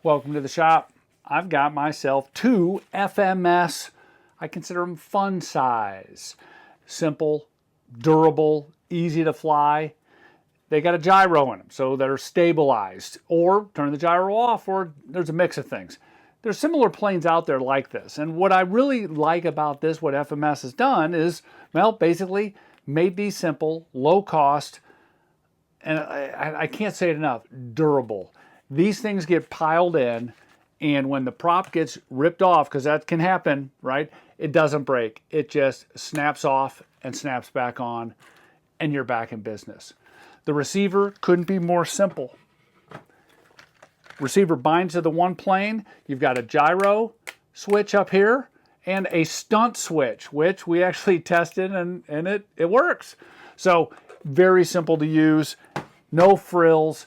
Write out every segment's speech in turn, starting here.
Welcome to the shop. I've got myself two FMS, I consider them fun size. Simple, durable, easy to fly. They got a gyro in them, so they're stabilized. Or turn the gyro off, or there's a mix of things. There's similar planes out there like this. And what I really like about this, what FMS has done is, well, basically made these simple, low cost, and I can't say it enough, durable. These things get piled in, and when the prop gets ripped off, because that can happen, right? It doesn't break. It just snaps off and snaps back on, and you're back in business. The receiver couldn't be more simple. Receiver binds to the one plane. You've got a gyro switch up here and a stunt switch, which we actually tested, and it works. So very simple to use, no frills.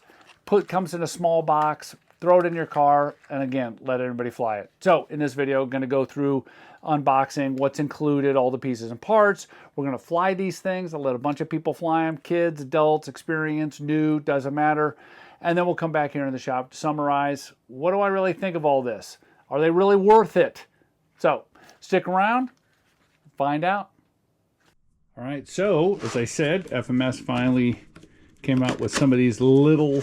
Comes in a small box, throw it in your car, and again, let everybody fly it. So in this video, I'm going to go through unboxing, what's included, all the pieces and parts. We're going to fly these things. I'll let a bunch of people fly them, kids, adults, experience, new, doesn't matter. And then we'll come back here in the shop to summarize, what do I really think of all this? Are they really worth it? So stick around, find out. All right, so as I said, FMS finally came out with some of these little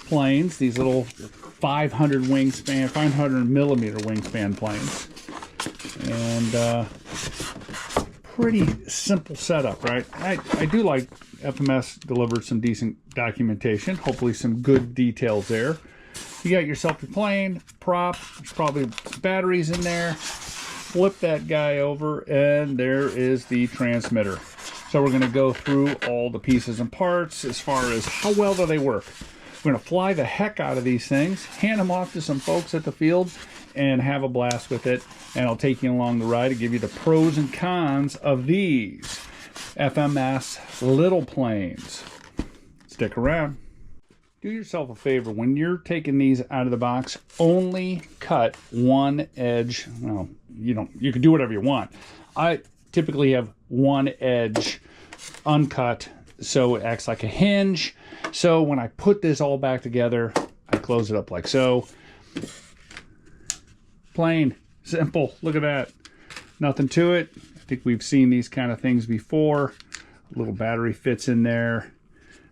planes, these little 500 millimeter wingspan planes. And pretty simple setup, right? I do like FMS delivered some decent documentation, hopefully some good details there. You got yourself a plane, prop, there's probably batteries in there. Flip that guy over, and there is the transmitter. So we're going to go through all the pieces and parts as far as how well do they work. We're going to fly the heck out of these things, hand them off to some folks at the field, and have a blast with it. And I'll take you along the ride to give you the pros and cons of these FMS little planes. Stick around. Do yourself a favor, when you're taking these out of the box, only cut one edge. Well, you can do whatever you want. I typically have one edge uncut, so it acts like a hinge. So when I put this all back together, I close it up like so. Plain, simple, look at that. Nothing to it. I think we've seen these kind of things before. A little battery fits in there.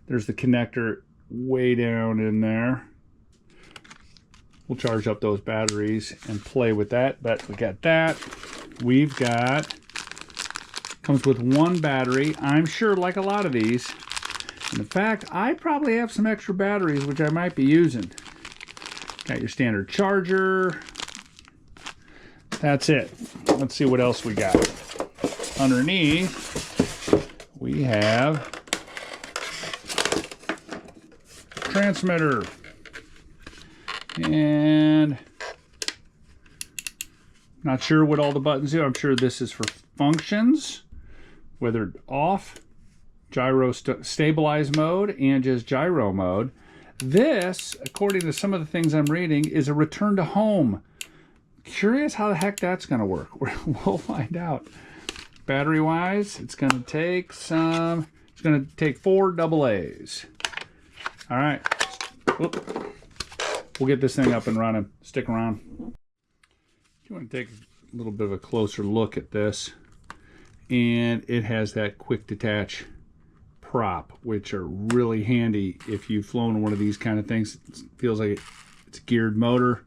There's the connector way down in there. We'll charge up those batteries and play with that, but we got that. We've got, comes with one battery, I'm sure, like a lot of these. And in fact, I probably have some extra batteries which I might be using. Got your standard charger. That's it. Let's see what else we got. Underneath, we have transmitter. And not sure what all the buttons do. I'm sure this is for functions, whether off, gyro stabilize mode, and just gyro mode. This, according to some of the things I'm reading, is a return to home. Curious how the heck that's going to work. We'll find out. Battery wise, it's going to take 4 AA's. All right. Whoop. We'll get this thing up and running. Stick around. You want to take a little bit of a closer look at this, and it has that quick detach prop, which are really handy if you've flown one of these kind of things. It feels like it's a geared motor.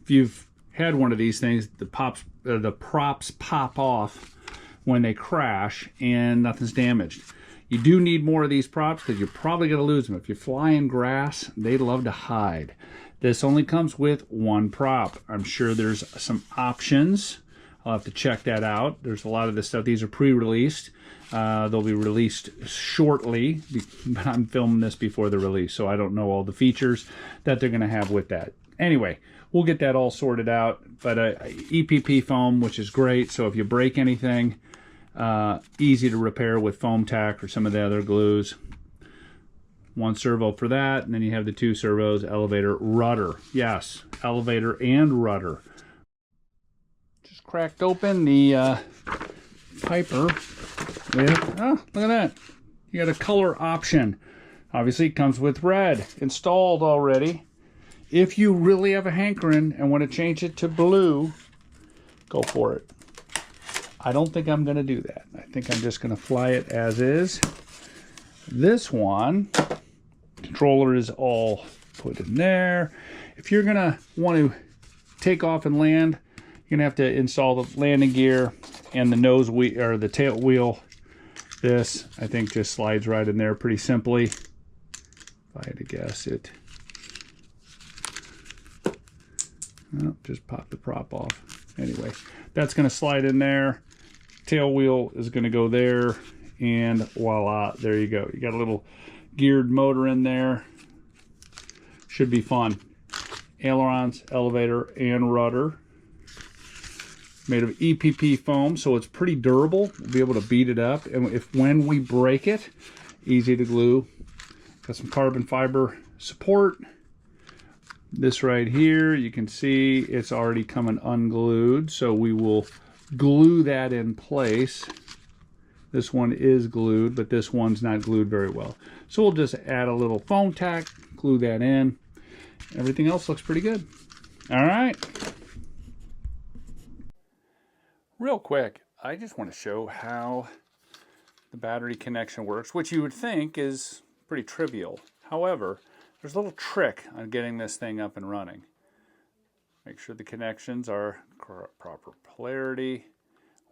If you've had one of these things, the props pop off when they crash and nothing's damaged. You do need more of these props because you're probably going to lose them. If you fly in grass, they love to hide. This only comes with one prop. I'm sure there's some options. I'll have to check that out. There's a lot of this stuff. These are pre-released. They'll be released shortly, but I'm filming this before the release, so I don't know all the features that they're going to have with that. Anyway, we'll get that all sorted out. But EPP foam, which is great, so if you break anything, easy to repair with foam tack or some of the other glues. One servo for that, and then you have the two servos, elevator, rudder. Yes, elevator and rudder. Just cracked open the Piper with, oh, look at that. You got a color option. Obviously it comes with red installed already. if you really have a hankering and want to change it to blue, go for it. I don't think I'm going to do that. I think I'm just going to fly it as is. This one, controller is all put in there. If you're going to want to take off and land, you're going to have to install the landing gear and the nose wheel or the tail wheel. This, I think, just slides right in there pretty simply. If I had to guess it. Oh, just pop the prop off. Anyway, that's going to slide in there. Tail wheel is going to go there. And voila, there you go. You got a little geared motor in there. Should be fun. Ailerons, elevator, and rudder. Made of EPP foam, so it's pretty durable. We'll be able to beat it up. And when we break it, easy to glue. Got some carbon fiber support. This right here, you can see it's already coming unglued, so we will glue that in place. This one is glued, but this one's not glued very well. So we'll just add a little foam tack, glue that in. Everything else looks pretty good. All right. Real quick, I just want to show how the battery connection works, which you would think is pretty trivial. However, there's a little trick on getting this thing up and running. Make sure the connections are proper polarity.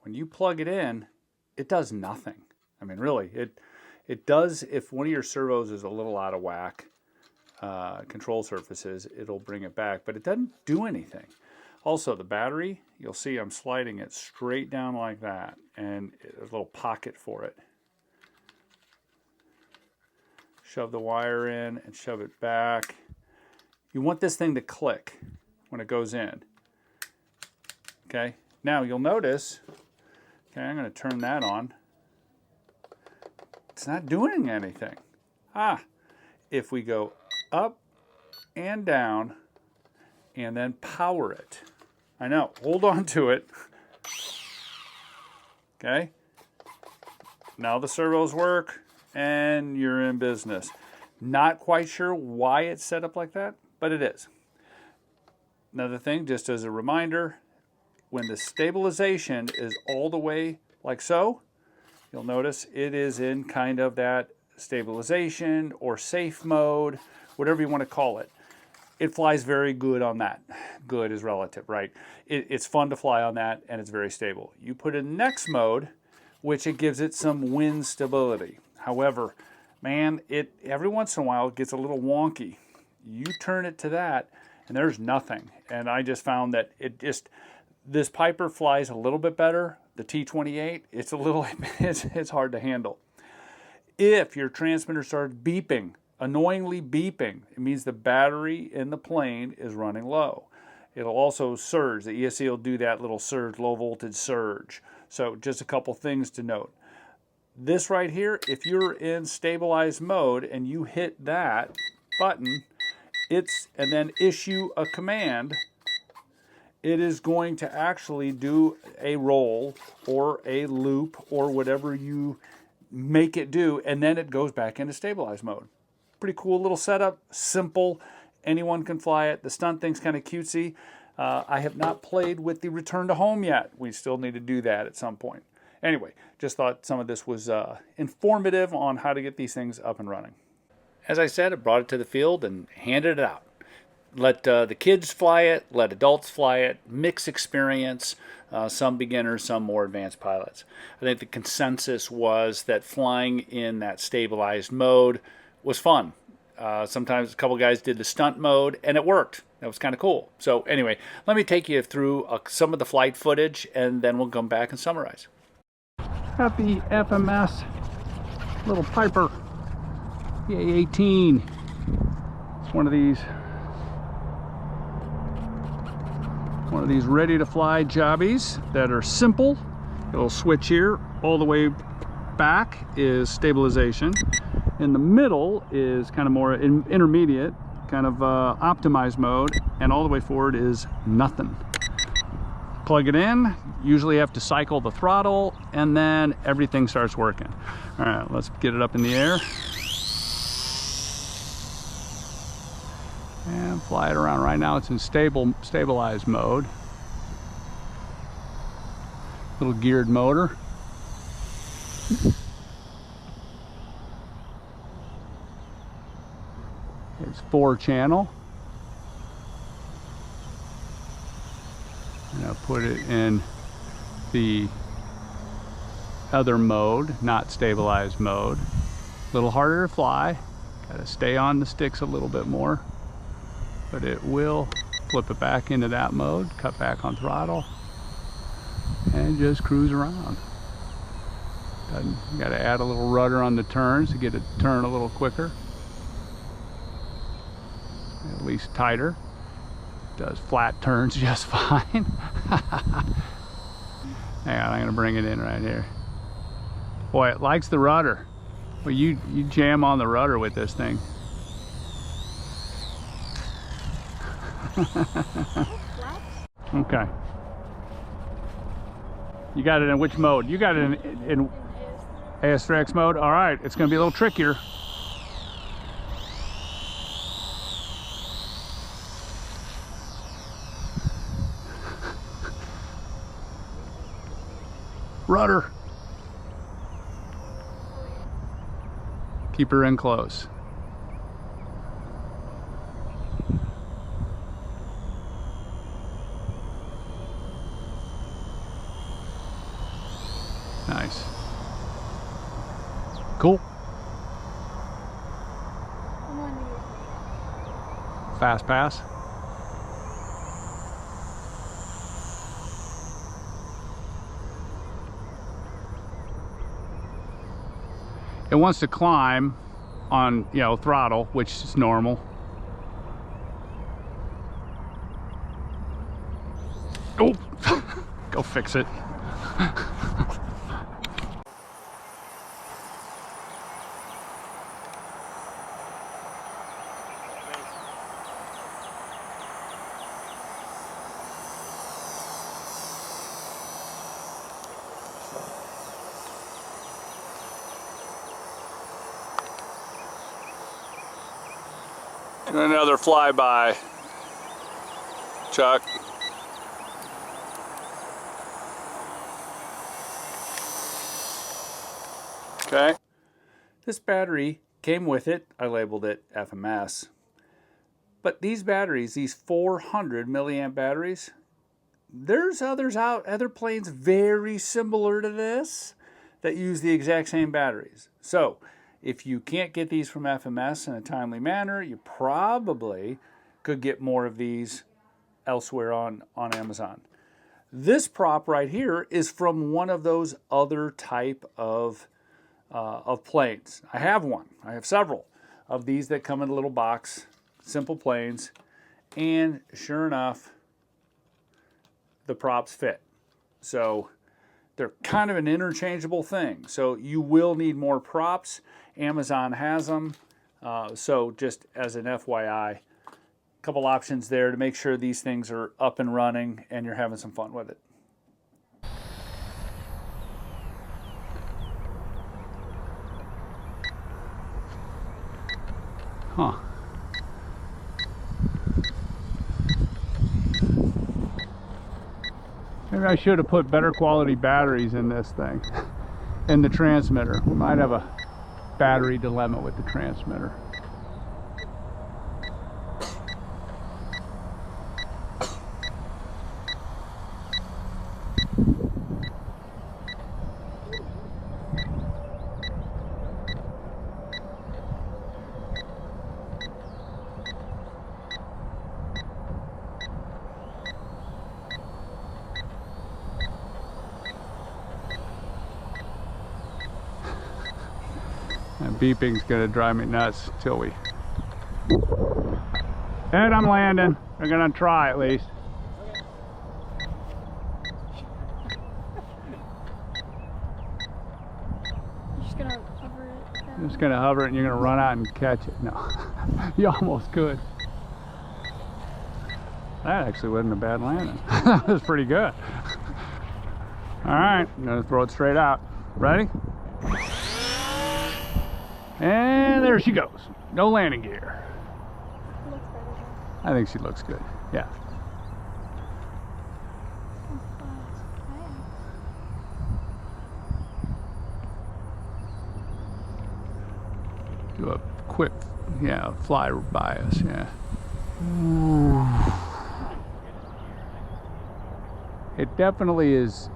When you plug it in, it does nothing. I mean, really, it does if one of your servos is a little out of whack, control surfaces, it'll bring it back, but it doesn't do anything. Also, the battery, you'll see I'm sliding it straight down like that, and there's a little pocket for it. Shove the wire in and shove it back. You want this thing to click when it goes in. Okay, now you'll notice, okay, I'm going to turn that on. It's not doing anything. If we go up and down and then power it. I know, hold on to it. Okay, now the servos work and you're in business. Not quite sure why it's set up like that, but it is. Another thing, just as a reminder, when the stabilization is all the way like so, you'll notice it is in kind of that stabilization or safe mode, whatever you want to call it. It flies very good on that. Good is relative, right? It's fun to fly on that, and it's very stable. You put in next mode, which it gives it some wind stability. However, man, it every once in a while it gets a little wonky. You turn it to that, and there's nothing. And I just found that this Piper flies a little bit better. The T-28, it's hard to handle. If your transmitter starts beeping, annoyingly beeping, it means the battery in the plane is running low. It'll also surge. The ESC will do that little surge, low voltage surge. So just a couple things to note. This right here, if you're in stabilized mode and you hit that button, and then issue a command, it is going to actually do a roll or a loop or whatever you make it do, and then it goes back into stabilized mode. Pretty cool little setup, simple, anyone can fly it. The stunt thing's kind of cutesy. I have not played with the return to home yet. We still need to do that at some point. Anyway, just thought some of this was informative on how to get these things up and running. As I said, I brought it to the field and handed it out. Let the kids fly it, let adults fly it, mixed experience, some beginners, some more advanced pilots. I think the consensus was that flying in that stabilized mode was fun. Sometimes a couple guys did the stunt mode and it worked. That was kind of cool. So anyway, let me take you through some of the flight footage and then we'll come back and summarize. Got the FMS little Piper PA-18. It's one of these ready to fly jobbies that are simple. A little switch here. All the way back is stabilization. In the middle is kind of more intermediate, kind of optimized mode, and all the way forward is nothing. Plug it in, usually have to cycle the throttle, and then everything starts working. All right, let's get it up in the air. And fly it around. Right now it's in stabilized mode. Little geared motor. It's 4-channel. And I'll put it in the other mode, not stabilized mode. A little harder to fly. Gotta stay on the sticks a little bit more. But it will flip it back into that mode, cut back on throttle, and just cruise around. You gotta add a little rudder on the turns to get it to turn a little quicker. At least tighter. Does flat turns just fine. Hang on, I'm gonna bring it in right here. Boy, it likes the rudder. Well, you jam on the rudder with this thing. Okay. You got it in which mode? You got it in AS3X mode? All right, it's gonna be a little trickier. Rudder. Keep her in close. Nice. Cool. Fast pass. It wants to climb on, you know, throttle, which is normal. Oh, go fix it. And another flyby, Chuck. Okay. This battery came with it. I labeled it FMS. But these batteries, these 400 milliamp batteries, there's others out, other planes very similar to this that use the exact same batteries. So if you can't get these from FMS in a timely manner, you probably could get more of these elsewhere on Amazon. This prop right here is from one of those other type of planes. I have one. I have several of these that come in a little box, simple planes, and sure enough, the props fit. So they're kind of an interchangeable thing. So you will need more props. Amazon has them. So just as an FYI, a couple options there to make sure these things are up and running and you're having some fun with it. Huh. Maybe I should have put better quality batteries in this thing, in the transmitter. We might have a battery dilemma with the transmitter. And beeping's gonna drive me nuts till we... And I'm landing. We're gonna try at least. You're just gonna hover it down? I'm just gonna hover it and you're gonna run out and catch it. No, you almost could. That actually wasn't a bad landing. That was pretty good. All right, I'm gonna throw it straight out. Ready? And there she goes. No landing gear. It looks better I think she looks good. Yeah. Do a quick, yeah, fly by us, yeah. Ooh. It definitely is,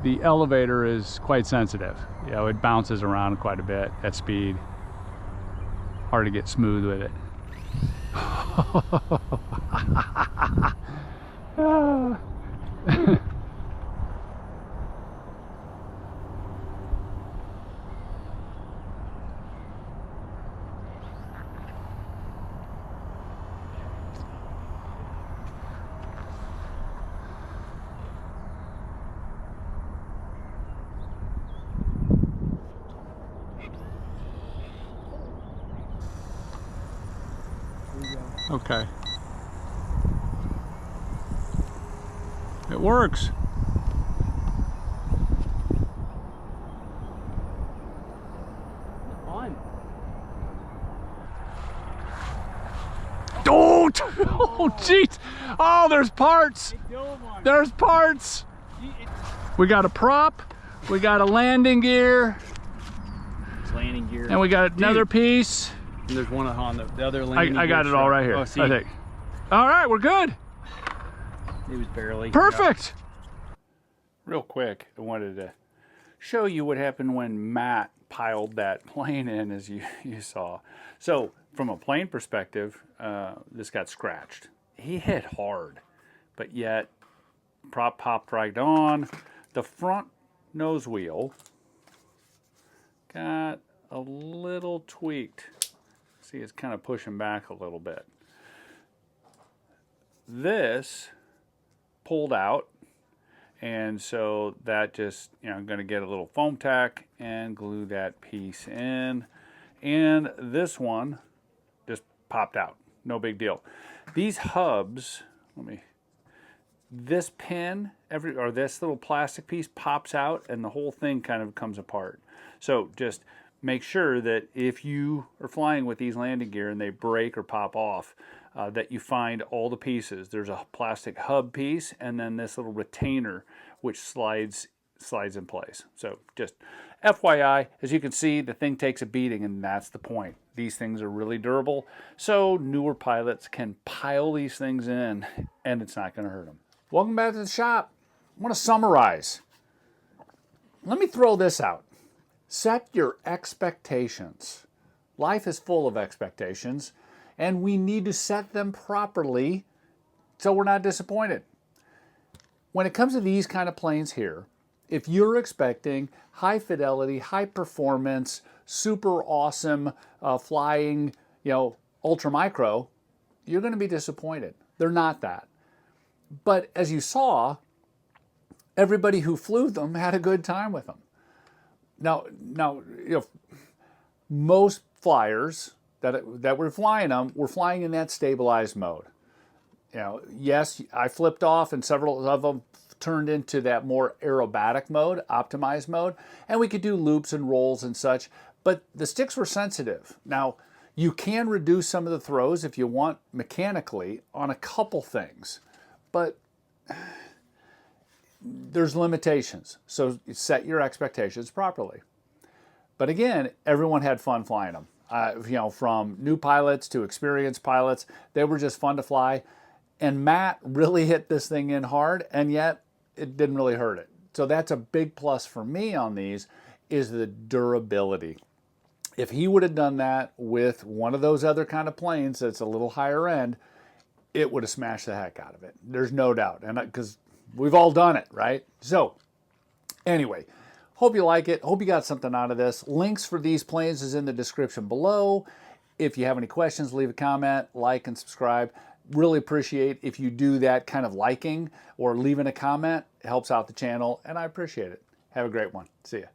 the elevator is quite sensitive. You know, it bounces around quite a bit at speed. Hard to get smooth with it. Okay. It works. On. Don't! Oh, jeez! Oh, there's parts! There's parts! We got a prop, we got a landing gear, Landing gear. and we got another piece. And there's one on the other landing I got gear it all strap. right here, Oh, see? I think. All right, we're good. It was barely. Perfect. Real quick, I wanted to show you what happened when Matt piled that plane in, as you saw. So from a plane perspective, this got scratched. He hit hard, but yet prop popped right on. The front nose wheel got a little tweaked. See, it's kind of pushing back a little bit. This pulled out, and so that just, you know, I'm going to get a little foam tack and glue that piece in, and this one just popped out. No big deal. These hubs, this pin, or this little plastic piece pops out, and the whole thing kind of comes apart. So just make sure that if you are flying with these landing gear and they break or pop off, that you find all the pieces. There's a plastic hub piece, and then this little retainer which slides in place. So just FYI, as you can see, the thing takes a beating, and that's the point. These things are really durable, so newer pilots can pile these things in, and it's not going to hurt them. Welcome back to the shop. I want to summarize. Let me throw this out. Set your expectations. Life is full of expectations, and we need to set them properly so we're not disappointed. When it comes to these kind of planes here, if you're expecting high fidelity, high performance, super awesome flying, ultra micro, you're going to be disappointed. They're not that. But as you saw, everybody who flew them had a good time with them. Now, most flyers that were flying them were flying in that stabilized mode. Yes, I flipped off, and several of them turned into that more aerobatic mode, optimized mode, and we could do loops and rolls and such, but the sticks were sensitive. Now, you can reduce some of the throws if you want mechanically on a couple things, but there's limitations, so set your expectations properly. But again, everyone had fun flying them. From new pilots to experienced pilots, they were just fun to fly. And Matt really hit this thing in hard, and yet it didn't really hurt it. So that's a big plus for me on these, is the durability. If he would have done that with one of those other kind of planes that's a little higher end, it would have smashed the heck out of it. There's no doubt, and because we've all done it, right? So anyway, hope you like it. Hope you got something out of this. Links for these planes is in the description below. If you have any questions, leave a comment, like, and subscribe. Really appreciate if you do that kind of liking or leaving a comment. It helps out the channel, and I appreciate it. Have a great one. See ya.